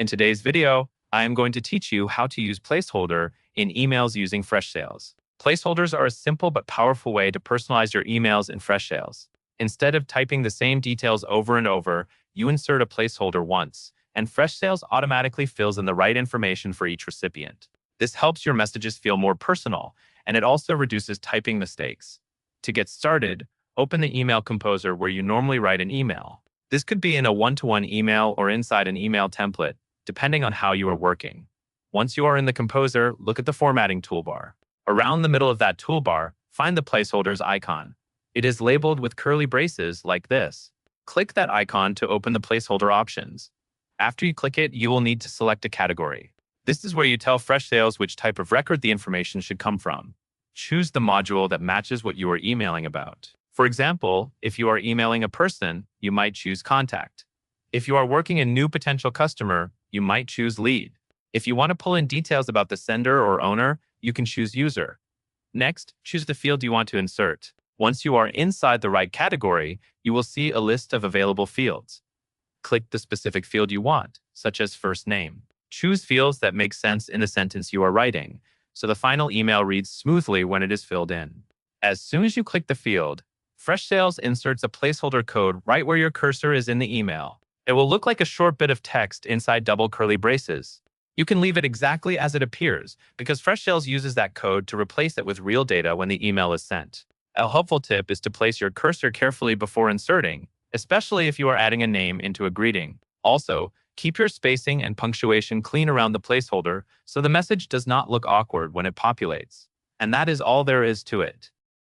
In today's video, I am going to teach you how to use Placeholder in emails using Freshsales. Placeholders are a simple but powerful way to personalize your emails in Freshsales. Instead of typing the same details over and over, you insert a placeholder once, and Freshsales automatically fills in the right information for each recipient. This helps your messages feel more personal, and it also reduces typing mistakes. To get started, open the email composer where you normally write an email. This could be in a one-to-one email or inside an email template, depending on how you are working. Once you are in the composer, look at the formatting toolbar. Around the middle of that toolbar, find the placeholders icon. It is labeled with curly braces like this. Click that icon to open the placeholder options. After you click it, you will need to select a category. This is where you tell Freshsales which type of record the information should come from. Choose the module that matches what you are emailing about. For example, if you are emailing a person, you might choose contact. If you are working a new potential customer, you might choose lead. If you want to pull in details about the sender or owner, you can choose user. Next, choose the field you want to insert. Once you are inside the right category, you will see a list of available fields. Click the specific field you want, such as first name. Choose fields that make sense in the sentence you are writing, so the final email reads smoothly when it is filled in. As soon as you click the field, Freshsales inserts a placeholder code right where your cursor is in the email. It will look like a short bit of text inside double curly braces. You can leave it exactly as it appears, because Freshsales uses that code to replace it with real data when the email is sent. A helpful tip is to place your cursor carefully before inserting, especially if you are adding a name into a greeting. Also, keep your spacing and punctuation clean around the placeholder so the message does not look awkward when it populates. And that is all there is to it.